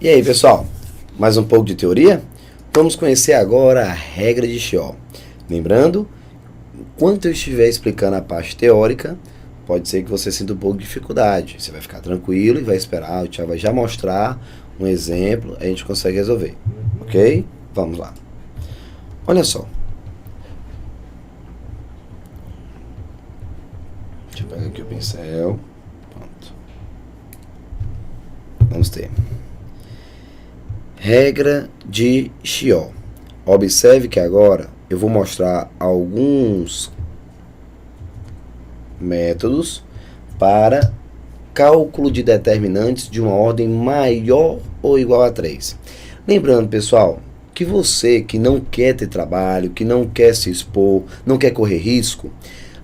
E aí, pessoal, mais um pouco de teoria? Vamos conhecer agora a regra de Chió. Lembrando, enquanto eu estiver explicando a parte teórica, pode ser que você sinta um pouco de dificuldade. Você vai ficar tranquilo e vai esperar, o Thiago vai já mostrar um exemplo, a gente consegue resolver. Ok? Vamos lá. Olha só. Deixa eu pegar aqui o pincel. Pronto. Vamos ter. Regra de Chió. Observe que agora eu vou mostrar alguns métodos para cálculo de determinantes de uma ordem maior ou igual a 3. Lembrando, pessoal, que você que não quer ter trabalho, que não quer se expor, não quer correr risco,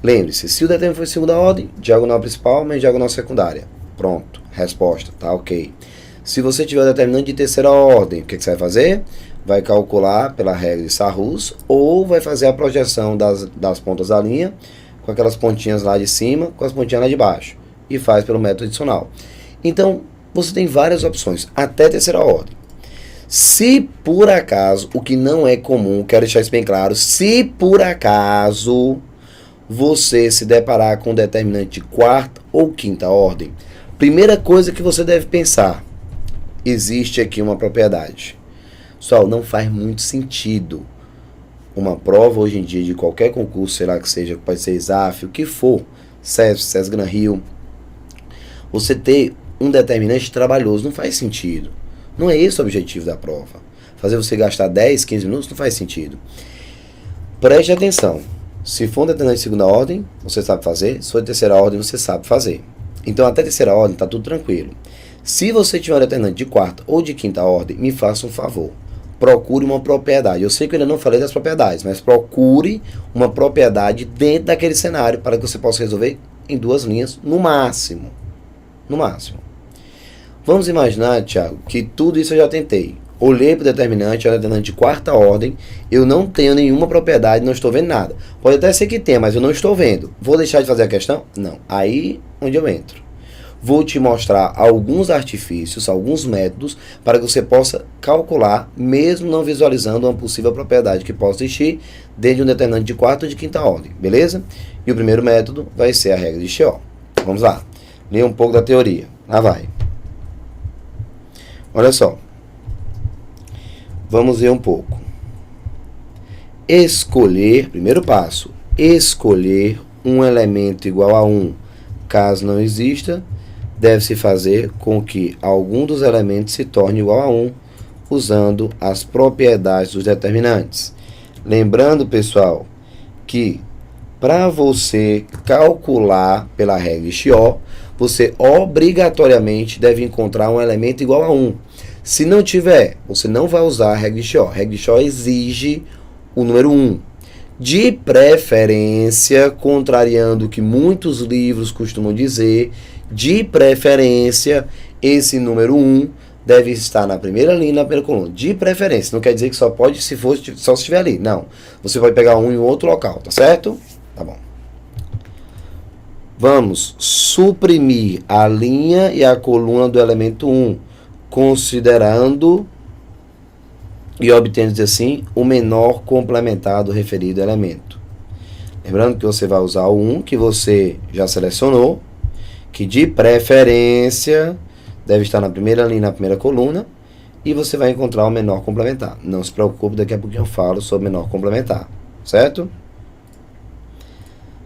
lembre-se, se o determinante for segunda ordem, diagonal principal mais diagonal secundária. Pronto, resposta, tá ok. Se você tiver o determinante de terceira ordem, o que você vai fazer? Vai calcular pela regra de Sarrus ou vai fazer a projeção das pontas da linha com aquelas pontinhas lá de cima, com as pontinhas lá de baixo. E faz pelo método adicional. Então, você tem várias opções, até terceira ordem. Se por acaso, o que não é comum, quero deixar isso bem claro, se por acaso você se deparar com um determinante de quarta ou quinta ordem, primeira coisa que você deve pensar, existe aqui uma propriedade. Pessoal, não faz muito sentido uma prova hoje em dia de qualquer concurso, sei lá que seja, pode ser ISAF, o que for, SESC Gran Rio, você ter um determinante trabalhoso, não faz sentido. Não é esse o objetivo da prova. Fazer você gastar 10, 15 minutos não faz sentido. Preste atenção. Se for um determinante de segunda ordem, você sabe fazer. Se for de terceira ordem, você sabe fazer. Então, até terceira ordem, está tudo tranquilo. Se você tiver um determinante de quarta ou de quinta ordem, me faça um favor. Procure uma propriedade. Eu sei que eu ainda não falei das propriedades, mas procure uma propriedade dentro daquele cenário para que você possa resolver em duas linhas, no máximo. No máximo. Vamos imaginar, Thiago, que tudo isso eu já tentei. Olhei para o determinante, é um determinante de quarta ordem, eu não tenho nenhuma propriedade, não estou vendo nada. Pode até ser que tenha, mas eu não estou vendo. Vou deixar de fazer a questão? Não. Aí onde eu entro. Vou te mostrar alguns artifícios, alguns métodos, para que você possa calcular, mesmo não visualizando uma possível propriedade que possa existir dentro de um determinante de quarta ou de quinta ordem, beleza? E o primeiro método vai ser a regra de Chió. Vamos lá. Leia um pouco da teoria. Lá vai. Olha só. Vamos ver um pouco. Escolher, primeiro passo, escolher um elemento igual a 1. Caso não exista, deve-se fazer com que algum dos elementos se torne igual a 1, usando as propriedades dos determinantes. Lembrando, pessoal, que para você calcular pela regra de Chió, você obrigatoriamente deve encontrar um elemento igual a 1. Se não tiver, você não vai usar a regra de Chió. A regra de Chió exige o número 1. De preferência, contrariando o que muitos livros costumam dizer, de preferência, esse número 1 deve estar na primeira linha e na primeira coluna. De preferência, não quer dizer que só pode se estiver ali. Não. Você pode pegar um em outro local, tá certo? Tá bom. Vamos suprimir a linha e a coluna do elemento 1, considerando e obtendo assim o menor complementar do referido elemento. Lembrando que você vai usar o 1 que você já selecionou, que de preferência deve estar na primeira linha, na primeira coluna, e você vai encontrar o menor complementar. Não se preocupe, daqui a pouquinho eu falo sobre menor complementar, certo?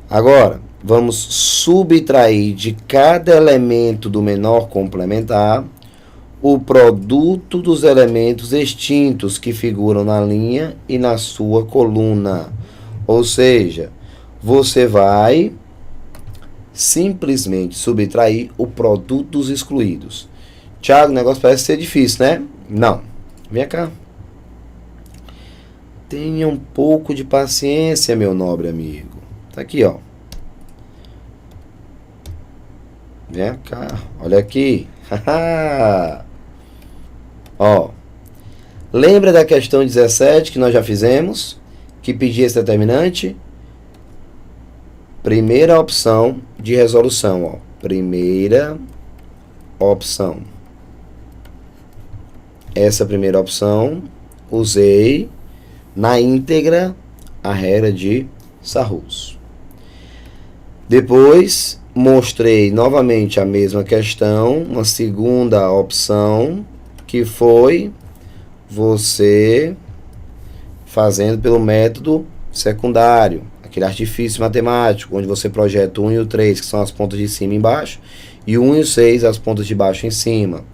Agora, vamos subtrair de cada elemento do menor complementar o produto dos elementos extintos que figuram na linha e na sua coluna. Ou seja, você vai simplesmente subtrair o produto dos excluídos. Thiago, o negócio parece ser difícil, né? Não. Vem cá. Tenha um pouco de paciência, meu nobre amigo. Tá aqui, ó. Vem cá. Olha aqui. Ó. Lembra da questão 17 que nós já fizemos? Que pedia esse determinante? Primeira opção de resolução, ó. Primeira opção. essa primeira opção, usei na íntegra a regra de Sarrus. Depois, mostrei novamente a mesma questão, uma segunda opção, que foi você fazendo pelo método secundário, aquele artifício matemático, onde você projeta o 1 e o 3, que são as pontas de cima e embaixo, e o 1 e o 6, as pontas de baixo em cima.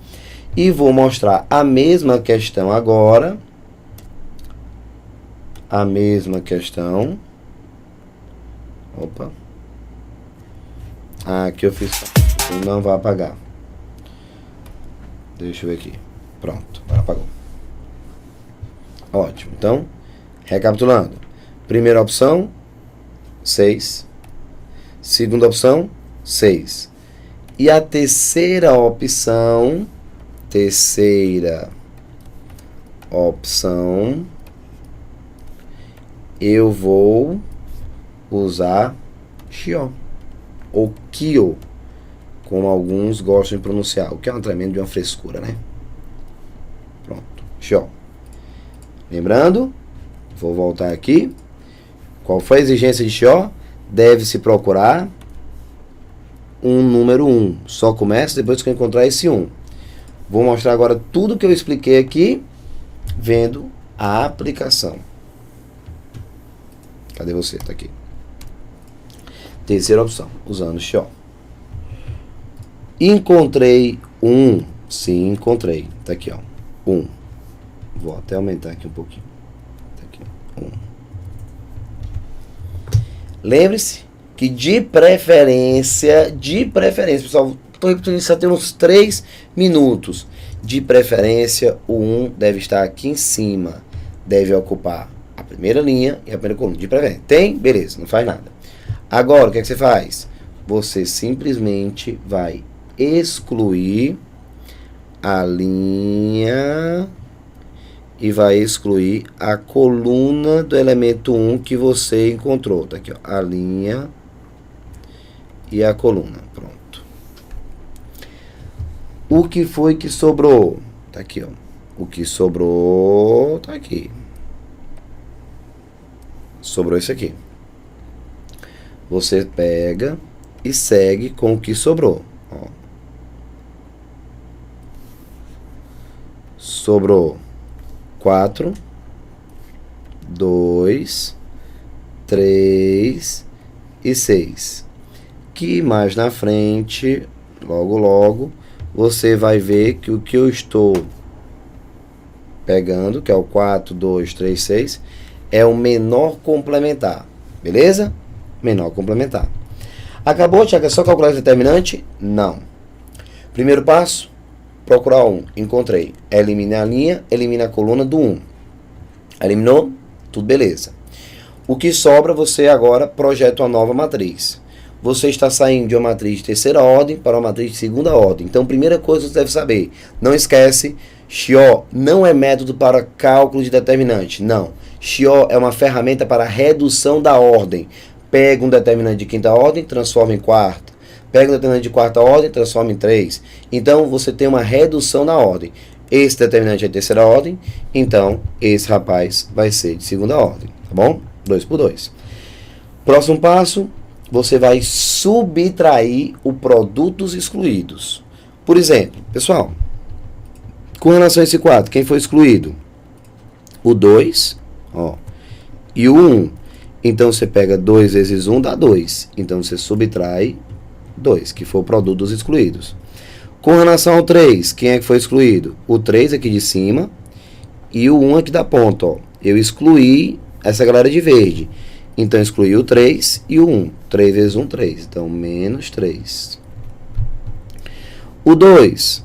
E vou mostrar a mesma questão agora. A mesma questão. Opa. Aqui eu fiz. Não vai apagar. Deixa eu ver aqui. Pronto, agora apagou. Ótimo. Então, recapitulando. Primeira opção, 6. Segunda opção, 6. E a terceira opção, eu vou usar Xio ou Kio, como alguns gostam de pronunciar, o que é um tremendo de uma frescura, né? Pronto, Xio. Lembrando, vou voltar aqui. Qual foi a exigência de Xio? Deve-se procurar um número 1. Só começa depois que eu encontrar esse 1. Vou mostrar agora tudo que eu expliquei aqui, vendo a aplicação. Cadê você? Tá aqui. Terceira opção, usando Xio. Encontrei 1. Sim, encontrei. Tá aqui, ó. 1. Vou até aumentar aqui um pouquinho. Tá aqui, 1. Lembre-se que de preferência, pessoal, estou repetindo isso até uns 3 minutos. De preferência, o 1 deve estar aqui em cima. Deve ocupar a primeira linha e a primeira coluna. De preferência. Tem? Beleza, não faz nada. Agora, o que é que você faz? Você simplesmente vai excluir a linha e vai excluir a coluna do elemento 1 que você encontrou. Tá aqui, ó, a linha e a coluna. Pronto. O que foi que sobrou? Tá aqui, ó. O que sobrou tá aqui. Sobrou isso aqui. Você pega e segue com o que sobrou. Ó. Sobrou 4, 2, 3 e 6. Que mais na frente, logo, você vai ver que o que eu estou pegando, que é o 4, 2, 3, 6, é o menor complementar. Beleza? Menor complementar. Acabou, Tiago? É só calcular o determinante? Não. Primeiro passo, procurar 1. Encontrei. Elimina a linha, elimina a coluna do 1. Eliminou? Tudo beleza. O que sobra, você agora projeta uma nova matriz. Você está saindo de uma matriz de terceira ordem para uma matriz de segunda ordem. Então, primeira coisa que você deve saber. Não esquece, Xio não é método para cálculo de determinante. Não. Xio é uma ferramenta para redução da ordem. Pega um determinante de quinta ordem, transforma em quarta. Pega um determinante de quarta ordem, transforma em 3. Então, você tem uma redução na ordem. Esse determinante é de terceira ordem, então, esse rapaz vai ser de segunda ordem. Tá bom? 2 por 2. Próximo passo, você vai subtrair o produto dos excluídos. Por exemplo, pessoal, com relação a esse 4, quem foi excluído? O 2, ó, e o 1. Então, você pega 2 vezes 1, dá 2. Então, você subtrai 2, que foi o produto dos excluídos. Com relação ao 3, quem é que foi excluído? O 3 aqui de cima e o 1 aqui da ponta, ó. Eu excluí essa galera de verde. Então, excluí o 3 e o 1. 3 vezes 1, 3. Então, menos 3. O 2,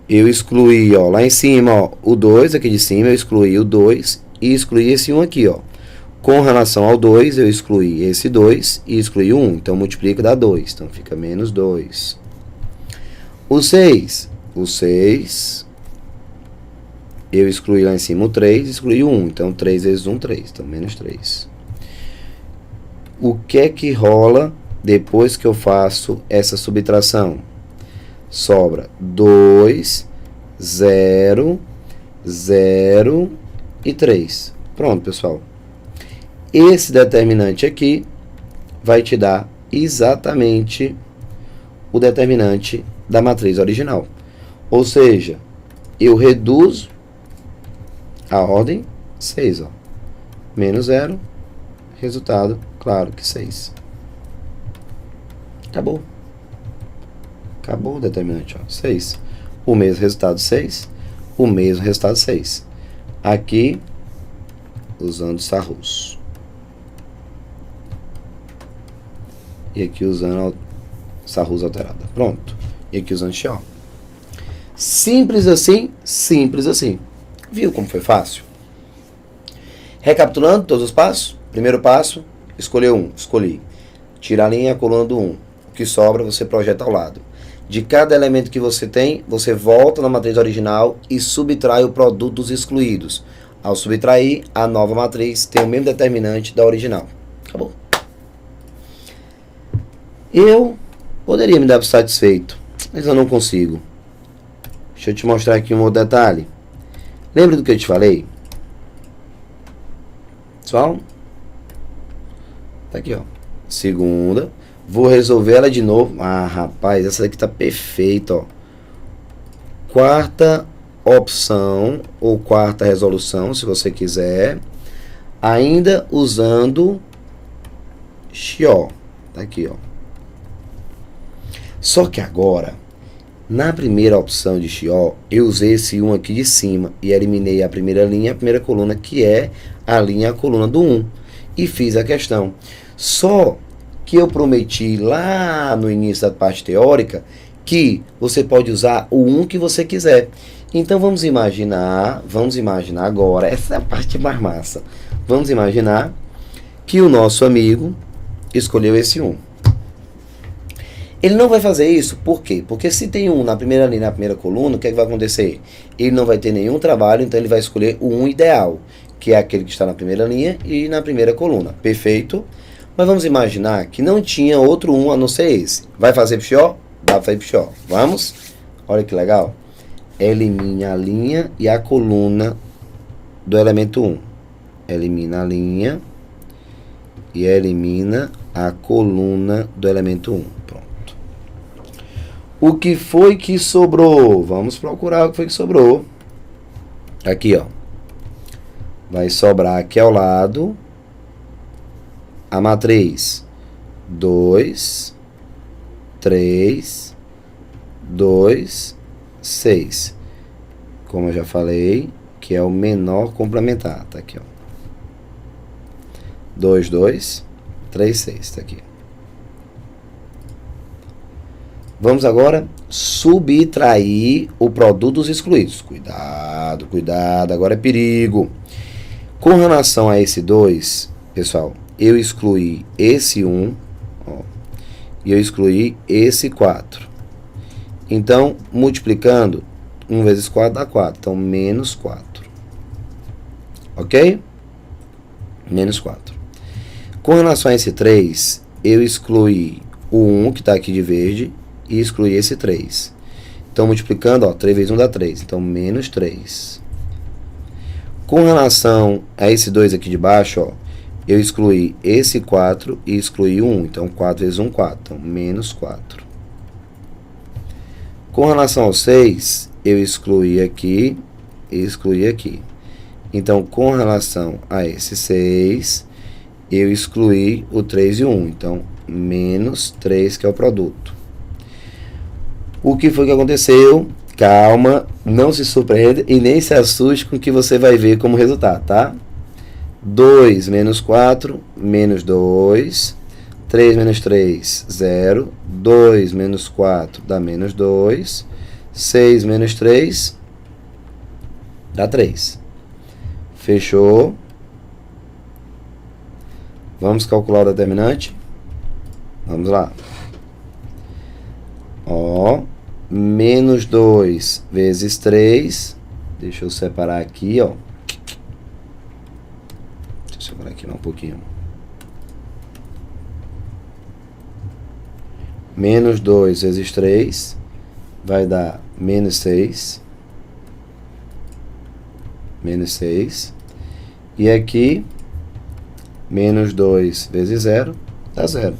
eu excluí, ó, lá em cima, ó, o 2 aqui de cima, eu excluí o 2 e excluí esse 1 aqui, ó. Com relação ao 2, eu excluí esse 2 e excluí o 1. Então, multiplica dá 2. Então, fica menos 2. O 6, eu excluí lá em cima o 3 e excluí o 1. Então, 3 vezes 1, 3. Então, menos 3. O que é que rola depois que eu faço essa subtração? Sobra 2, 0, 0 e 3. Pronto, pessoal. Esse determinante aqui vai te dar exatamente o determinante da matriz original. Ou seja, eu reduzo a ordem 6, ó. Menos 0, resultado, claro que 6. Acabou. Acabou o determinante, ó, 6. O mesmo resultado 6, o mesmo resultado 6. Aqui, usando Sarrus. E aqui usando Sarrus alterada. Pronto. E aqui usando Xiao. Simples assim, simples assim. Viu como foi fácil? Recapitulando todos os passos. Primeiro passo, escolher um. Escolhi. Tira a linha e a coluna do 1. O que sobra, você projeta ao lado. De cada elemento que você tem, você volta na matriz original e subtrai o produto dos excluídos. Ao subtrair, a nova matriz tem o mesmo determinante da original. Acabou. Eu poderia me dar por satisfeito, mas eu não consigo. Deixa eu te mostrar aqui um outro detalhe. Lembra do que eu te falei? Pessoal? Tá aqui, ó. Segunda. Vou resolver ela de novo. Ah, rapaz, essa daqui tá perfeita, ó. Quarta opção, ou quarta resolução, se você quiser. Ainda usando Xiao. Tá aqui, ó. Só que agora, na primeira opção de Xiao, eu usei esse 1 aqui de cima e eliminei a primeira linha, a primeira coluna, que é a linha, a coluna do 1. E fiz a questão. Só que eu prometi lá no início da parte teórica que você pode usar o 1 que você quiser. Então vamos imaginar agora, essa é a parte mais massa. Vamos imaginar que o nosso amigo escolheu esse 1. Ele não vai fazer isso, por quê? Porque se tem 1 na primeira linha, na primeira coluna, o que é que vai acontecer? Ele não vai ter nenhum trabalho, então ele vai escolher o 1 ideal, que é aquele que está na primeira linha e na primeira coluna. Perfeito? Mas vamos imaginar que não tinha outro 1 a não ser esse. Vai fazer Xiao? Dá para fazer Xiao. Vamos? Olha que legal. Elimine a linha e a coluna do elemento 1. Elimina a linha e elimina a coluna do elemento 1. Pronto. O que foi que sobrou? Vamos procurar o que foi que sobrou. Aqui, ó. Vai sobrar aqui ao lado a matriz 2, 3, 2, 6. Como eu já falei, que é o menor complementar. Tá aqui, ó. 2, 2, 3, 6. Tá aqui. Vamos agora subtrair o produto dos excluídos. Cuidado, cuidado, agora é perigo. Com relação a esse 2, pessoal, eu excluí esse 1, ó, e eu excluí esse 4. Então, multiplicando, 1 vezes 4 dá 4. Então, menos 4. Ok? Menos 4. Com relação a esse 3, eu excluí o 1, que está aqui de verde, e excluí esse 3. Então, multiplicando, ó, 3 vezes 1 dá 3. Então, menos 3. Com relação a esse 2 aqui de baixo, ó, eu excluí esse 4 e excluí o 1. Então, 4 vezes 1, 4. Então, menos 4. Com relação ao 6, eu excluí aqui e excluí aqui. Então, com relação a esse 6, eu excluí o 3 e o 1. Então, menos 3, que é o produto. O que foi que aconteceu? Calma, não se surpreenda e nem se assuste com o que você vai ver como resultado, tá? 2 menos 4, menos 2. 3 menos 3, 0. 2 menos 4 dá menos 2. 6 menos 3 dá 3. Fechou? Vamos calcular o determinante? Vamos lá. Ó, menos 2 vezes 3. Deixa eu separar aqui, ó. Deixa eu separar aqui um pouquinho. Menos 2 vezes 3 vai dar menos 6. menos 6. E aqui, menos 2 vezes 0, dá 0.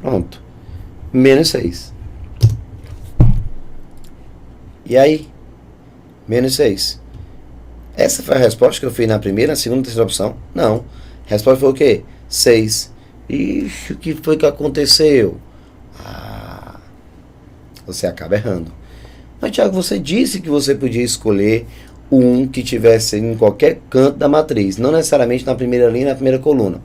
Pronto. Menos 6. E aí? Menos 6. Essa foi a resposta que eu fiz na primeira, na segunda e terceira opção? Não. A resposta foi o quê? 6. Ixi, o que foi que aconteceu? Você acaba errando. Mas, Thiago, você disse que você podia escolher um que tivesse em qualquer canto da matriz, não necessariamente na primeira linha, na primeira coluna.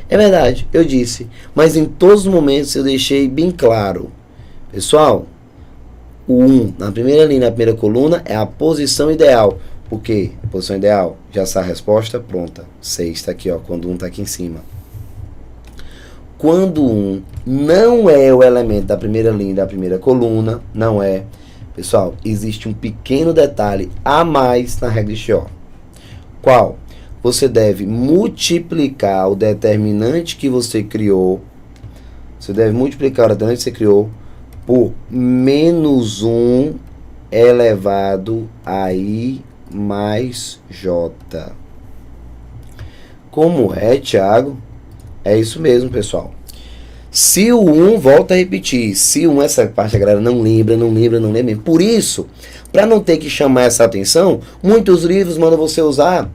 É verdade, eu disse, mas em todos os momentos eu deixei bem claro. Pessoal, o 1 na primeira linha, na primeira coluna, é a posição ideal. Por quê? A posição ideal, já está a resposta pronta. 6 está aqui, ó, quando 1 está aqui em cima. Quando 1 não é o elemento da primeira linha, da primeira coluna, não é. Pessoal, existe um pequeno detalhe a mais na regra de Chió. Qual? Você deve multiplicar o determinante que você criou. Você deve multiplicar o determinante que você criou por menos 1 elevado a I mais J. Como é, Thiago? É isso mesmo, pessoal. Se o 1, volta a repetir, se o 1, essa parte a galera não lembra. Por isso, para não ter que chamar essa atenção, muitos livros mandam você usar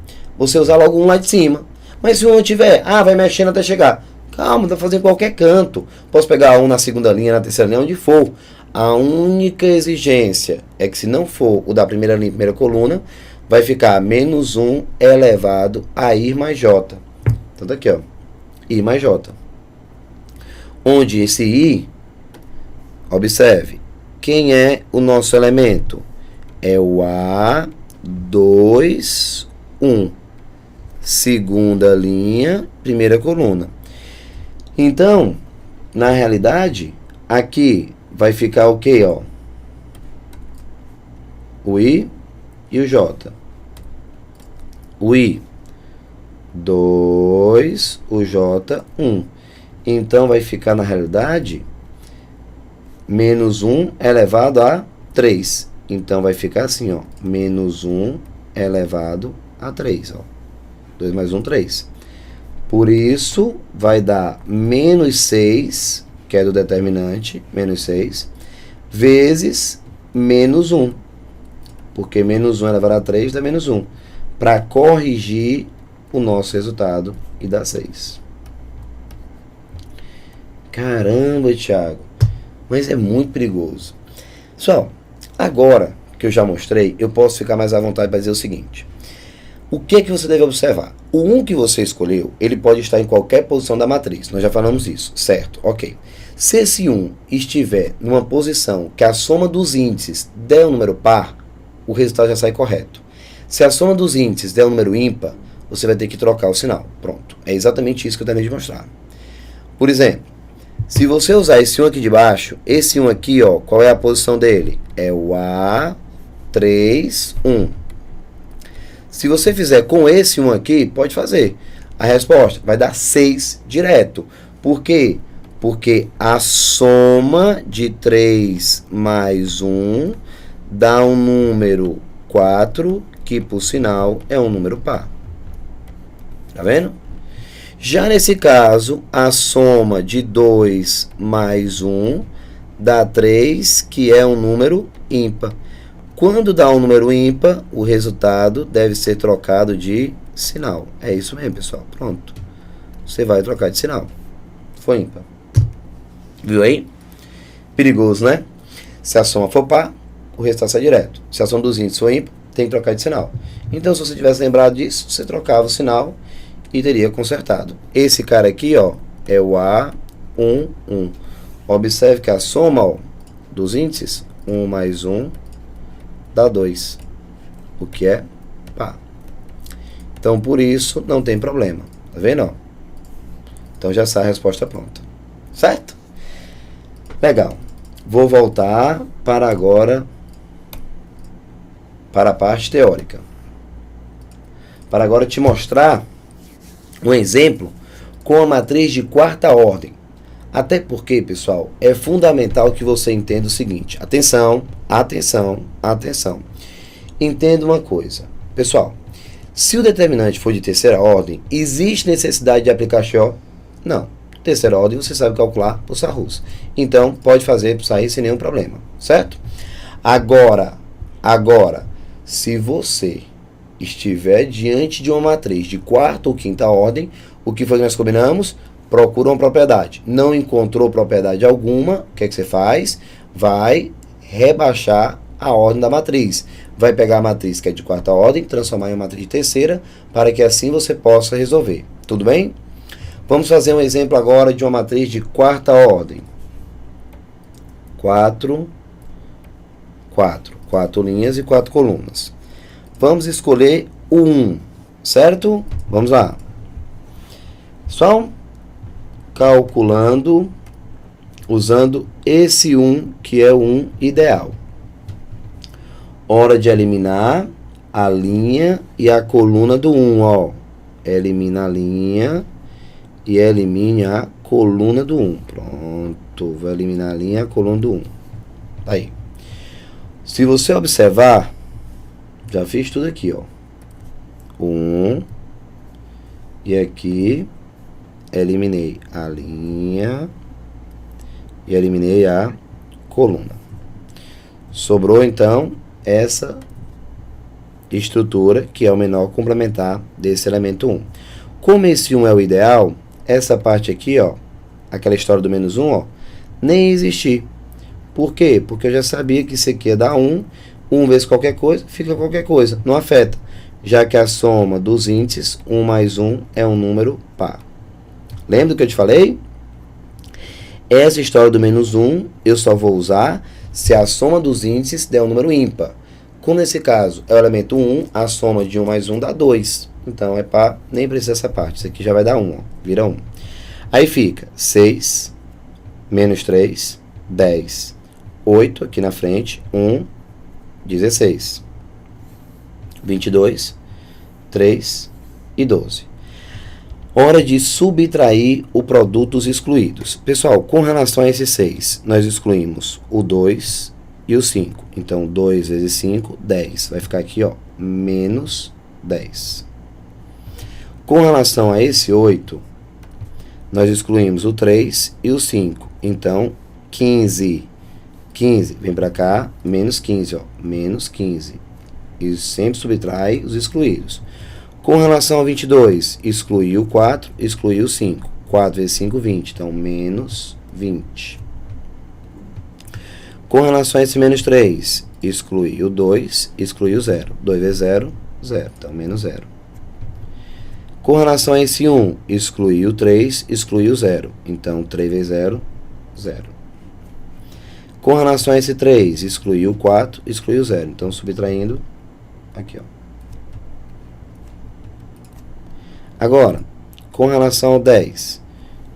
logo um lá de cima. Mas se o 1 tiver, vai mexendo até chegar. Calma, dá pra fazer em qualquer canto. Posso pegar um na segunda linha, na terceira linha, onde for. A única exigência é que se não for o da primeira linha, primeira coluna, vai ficar menos 1 elevado a I mais J. Então tá aqui, ó. I mais J. Onde esse I, observe, quem é o nosso elemento? É o A2, 1. Segunda linha, primeira coluna. Então, na realidade, aqui vai ficar o quê, ó? O I e o J. O I, 2, o J, 1. Então, vai ficar, na realidade, menos 1 elevado a 3. Então, vai ficar assim, ó. Menos 1 elevado a 3, ó. 2 mais 1, 3. Por isso, vai dar menos 6, que é do determinante, menos 6, vezes menos 1. Porque menos 1 elevado a 3 dá menos 1. Para corrigir o nosso resultado e dá 6. Caramba, Thiago. Mas é muito perigoso. Pessoal, agora que eu já mostrei, eu posso ficar mais à vontade para dizer o seguinte. O que é que você deve observar? O 1 que você escolheu, ele pode estar em qualquer posição da matriz. Nós já falamos isso, certo? Ok. Se esse 1 estiver numa posição que a soma dos índices der um número par, o resultado já sai correto. Se a soma dos índices der um número ímpar, você vai ter que trocar o sinal. Pronto. É exatamente isso que eu terminei de mostrar. Por exemplo, se você usar esse 1 aqui de baixo, esse 1 aqui, ó, qual é a posição dele? É o A3, 1. Se você fizer com esse 1 aqui, pode fazer. A resposta vai dar 6 direto. Por quê? Porque a soma de 3 mais 1 dá um número 4, que por sinal é um número par. Tá vendo? Já nesse caso, a soma de 2 mais 1 dá 3, que é um número ímpar. Quando dá um número ímpar, o resultado deve ser trocado de sinal. É isso mesmo, pessoal. Pronto. Você vai trocar de sinal. Foi ímpar. Viu aí? Perigoso, né? Se a soma for par, o resultado sai direto. Se a soma dos índices for ímpar, tem que trocar de sinal. Então, se você tivesse lembrado disso, você trocava o sinal e teria consertado. Esse cara aqui, ó, é o A1, 1. Observe que a soma, ó, dos índices, 1 mais 1, dá 2, o que é par. Então, por isso, não tem problema. Tá vendo? Ó? Então, já sai a resposta pronta. Certo? Legal. Vou voltar para agora, para a parte teórica. Para agora te mostrar um exemplo com a matriz de quarta ordem. Até porque, pessoal, é fundamental que você entenda o seguinte. Atenção, atenção, atenção. Entenda uma coisa. Pessoal, Se o determinante for de terceira ordem, existe necessidade de aplicar XO? Não. Terceira ordem você sabe calcular por Sarrus. Então, pode fazer por sair sem nenhum problema, certo? Agora, se você estiver diante de uma matriz de quarta ou quinta ordem, o que foi que nós combinamos? Procura uma propriedade. Não encontrou propriedade alguma, o que é que você faz? Vai rebaixar a ordem da matriz. Vai pegar a matriz que é de quarta ordem, transformar em uma matriz de terceira, para que assim você possa resolver. Tudo bem? Vamos fazer um exemplo agora de uma matriz de quarta ordem. 4 linhas e 4 colunas. Vamos escolher o 1, certo? Vamos lá. Só calculando, usando esse 1, que é o 1 ideal. Hora de eliminar a linha e a coluna do 1, ó. Elimina a linha e elimine a coluna do 1. Pronto, vou eliminar a linha e a coluna do 1. Aí. Se você observar, já fiz tudo aqui, ó. 1. E aqui, eliminei a linha e eliminei a coluna. Sobrou, então, essa estrutura, que é o menor complementar desse elemento 1. Como esse 1 é o ideal, essa parte aqui, ó, aquela história do menos 1, ó, nem existir. Por quê? Porque eu já sabia que isso aqui ia dar 1. 1 vezes qualquer coisa, fica qualquer coisa. Não afeta. Já que a soma dos índices, 1 mais 1, é um número par. Lembra do que eu te falei? Essa história do menos 1, eu só vou usar se a soma dos índices der um número ímpar. Como nesse caso é o elemento 1, a soma de 1 mais 1 dá 2. Então é par, nem precisa dessa parte. Isso aqui já vai dar 1, ó, vira 1. Aí fica 6, menos 3, 10, 8 aqui na frente, 1, 16, 22, 3 e 12. Hora de subtrair o produto dos excluídos. Pessoal, com relação a esses 6, nós excluímos o 2 e o 5. Então, 2 vezes 5, 10. Vai ficar aqui, ó, menos 10. Com relação a esse 8, nós excluímos o 3 e o 5. Então, 15. 15, vem para cá, menos 15, ó, menos 15. E sempre subtrai os excluídos. Com relação ao 22, excluiu o 4, excluiu o 5. 4 vezes 5, 20. Então, menos 20. Com relação a esse menos 3, excluiu o 2, excluiu o 0. 2 vezes 0, 0. Então, menos 0. Com relação a esse 1, excluiu o 3, excluiu o 0. Então, 3 vezes 0, 0. Com relação a esse 3, excluiu o 4, excluiu o 0. Então, subtraindo, aqui, ó. Agora, com relação ao 10,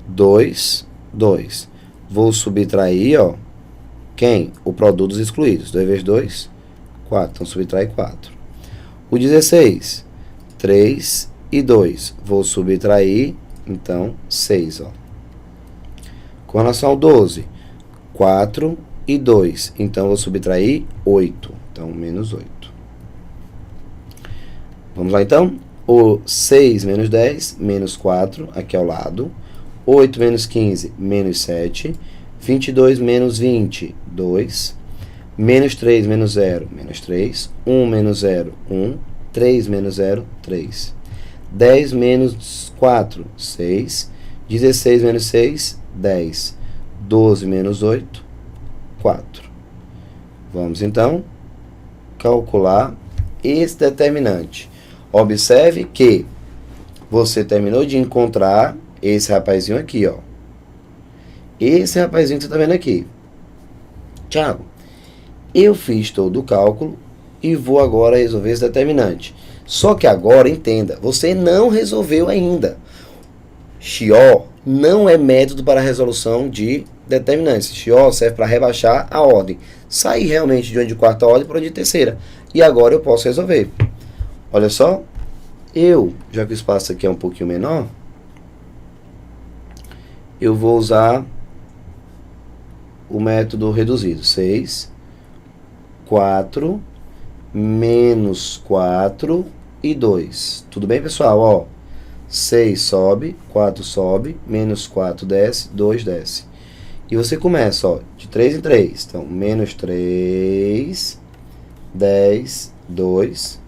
2, 2. Vou subtrair, ó, quem? O produto dos excluídos. 2 vezes 2, 4. Então, subtrai 4. O 16, 3 e 2. Vou subtrair, então, 6, ó. Com relação ao 12, 4 e 2. Então, vou subtrair 8. Então, menos 8. Vamos lá, então? O 6 menos 10, menos 4, aqui ao lado. 8 menos 15, menos 7. 22 menos 20, 2. Menos 3 menos 0, menos 3. 1 menos 0, 1. 3 menos 0, 3. 10 menos 4, 6. 16 menos 6, 10. 12 menos 8, 4. Vamos, então, calcular esse determinante. Observe que você terminou de encontrar esse rapazinho aqui, ó. Esse rapazinho que você está vendo aqui. Tiago, eu fiz todo o cálculo e vou agora resolver esse determinante. Só que agora, entenda, você não resolveu ainda. XO não é método para resolução de determinantes. XO serve para rebaixar a ordem. Sair realmente de uma de quarta ordem para uma de terceira. E agora eu posso resolver. Olha só, já que o espaço aqui é um pouquinho menor, eu vou usar o método reduzido. 6, 4, menos 4, e 2. Tudo bem, pessoal? Ó, 6 sobe, 4 sobe, menos 4 desce, 2 desce. E você começa, ó, de 3 em 3. Então, menos 3, 10, 2,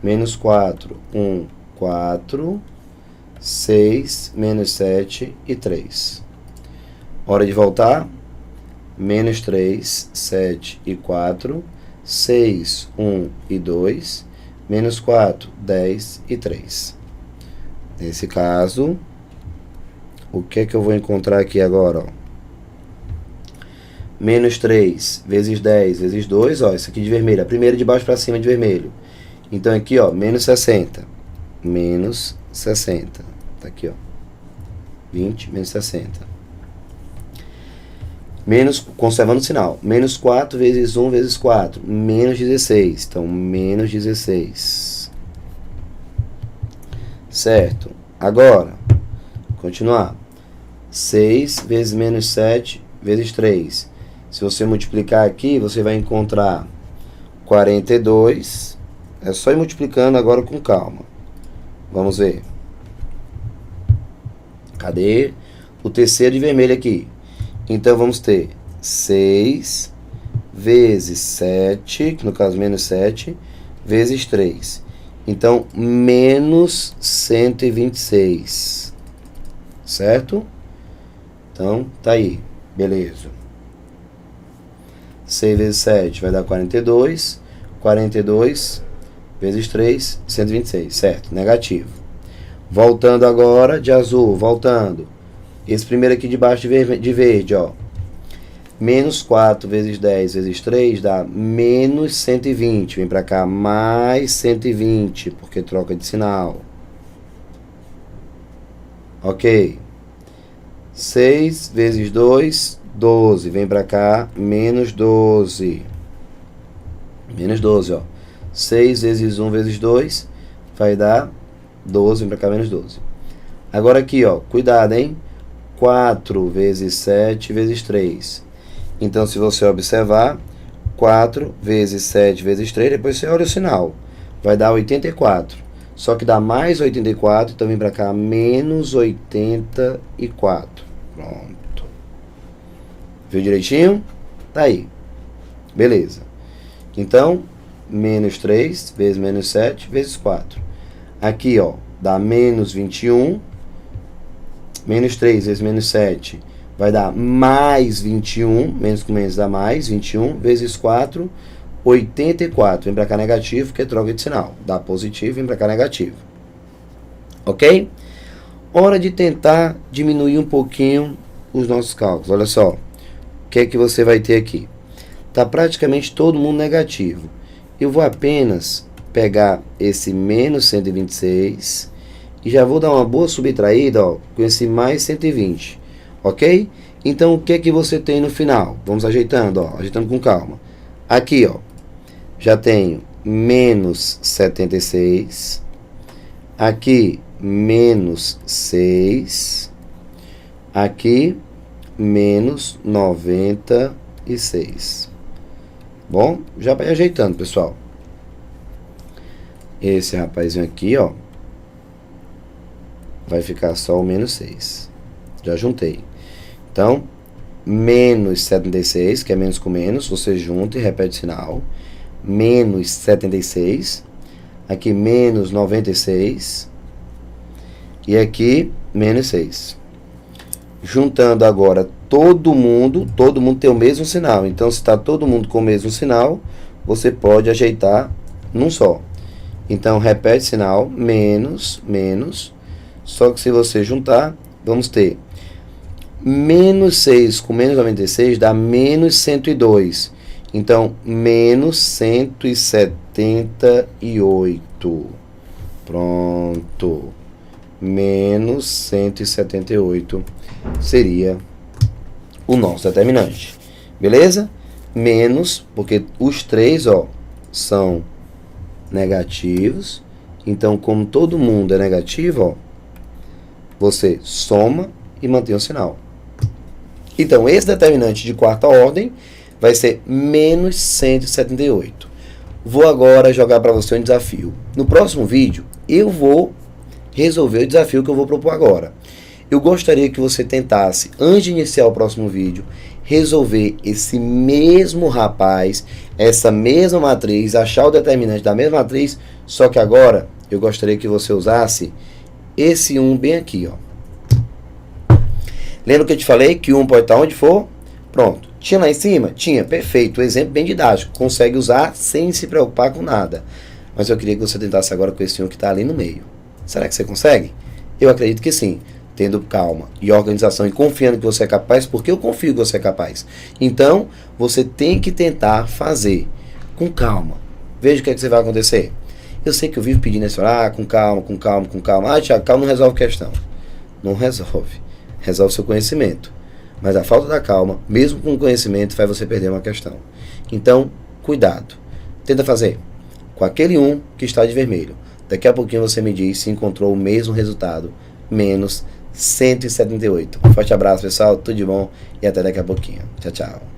menos 4, 1, 4, 6, menos 7 e 3. Hora de voltar. Menos 3, 7 e 4, 6, 1 e 2, menos 4, 10 e 3. Nesse caso, o que é que eu vou encontrar aqui agora? Ó? Menos 3 vezes 10 vezes 2, ó, isso aqui de vermelho. A primeira de baixo para cima de vermelho. Então aqui, ó, menos 60. Menos 60. Tá aqui, ó. 20 menos 60. Menos, conservando o sinal. Menos 4 vezes 1 vezes 4. Menos 16. Então, menos 16. Certo. Agora, continuar. 6 vezes menos 7 vezes 3. Se você multiplicar aqui, você vai encontrar 42. É só ir multiplicando agora com calma. Vamos ver. Cadê o terceiro de vermelho aqui? Então, vamos ter 6 vezes 7, que no caso menos 7, vezes 3. Então, menos 126. Certo? Então, tá aí. Beleza. 6 vezes 7 vai dar 42. 42 vezes 3, 126. Certo? Negativo. Voltando agora, de azul, voltando. Esse primeiro aqui de baixo de verde, ó. Menos 4 vezes 10 vezes 3 dá menos 120. Vem pra cá, mais 120, porque troca de sinal. Ok. 6 vezes 2, 12. Vem pra cá, menos 12. Menos 12, ó. 6 vezes 1 vezes 2 vai dar 12. Vem pra cá, menos 12. Agora aqui, ó. Cuidado, hein? 4 vezes 7 vezes 3. Então, se você observar, 4 vezes 7 vezes 3, depois você olha o sinal. Vai dar 84. Só que dá mais 84, então vem para cá, menos 84. Pronto. Viu direitinho? Tá aí. Beleza. Então, menos 3 vezes menos 7 vezes 4. Aqui, ó, dá menos 21. Menos 3 vezes menos 7 vai dar mais 21. Menos com menos dá mais 21. Vezes 4, 84. Vem para cá negativo, porque é troca de sinal. Dá positivo, vem para cá negativo. Ok? Hora de tentar diminuir um pouquinho os nossos cálculos. Olha só. O que é que você vai ter aqui? Está praticamente todo mundo negativo. Eu vou apenas pegar esse menos 126... e já vou dar uma boa subtraída, ó, com esse mais 120, ok? Então, o que é que você tem no final? Vamos ajeitando, ó, ajeitando com calma. Aqui, ó, já tenho menos 76. Aqui, menos 6. Aqui, menos 96. Bom, já vai ajeitando, pessoal. Esse rapazinho aqui, ó, vai ficar só o menos 6. Já juntei. Então, menos 76, que é menos com menos, você junta e repete o sinal. Menos 76. Aqui, menos 96. E aqui, menos 6. Juntando agora todo mundo tem o mesmo sinal. Então, se está todo mundo com o mesmo sinal, você pode ajeitar num só. Então, repete o sinal, menos, menos. Só que se você juntar, vamos ter menos 6 com menos 96 dá menos 102. Então, menos 178. Pronto. Menos 178 seria o nosso determinante. Beleza? Menos, porque os três, ó, são negativos. Então, como todo mundo é negativo, ó, você soma e mantém o sinal. Então, esse determinante de quarta ordem vai ser menos 178. vou agora jogar para você um desafio. No próximo vídeo, eu vou resolver o desafio que eu vou propor agora. Eu gostaria que você tentasse, antes de iniciar o próximo vídeo, resolver esse mesmo rapaz, essa mesma matriz, achar o determinante da mesma matriz, só que agora eu gostaria que você usasse esse 1 bem aqui, ó. Lembra que eu te falei que 1 pode estar onde for? Pronto. Tinha lá em cima? Tinha. Perfeito. Exemplo bem didático. Consegue usar sem se preocupar com nada. Mas eu queria que você tentasse agora com esse 1 que está ali no meio. Será que você consegue? Eu acredito que sim. Tendo calma e organização e confiando que você é capaz, porque eu confio que você é capaz. Então, você tem que tentar fazer com calma. Veja o que é que você vai acontecer. Eu sei que eu vivo pedindo isso, com calma, com calma, com calma. Tiago, calma não resolve questão. Não resolve. Resolve seu conhecimento. Mas a falta da calma, mesmo com conhecimento, faz você perder uma questão. Então, cuidado. Tenta fazer com aquele 1 que está de vermelho. Daqui a pouquinho você me diz se encontrou o mesmo resultado, menos 178. Forte abraço, pessoal. Tudo de bom e até daqui a pouquinho. Tchau, tchau.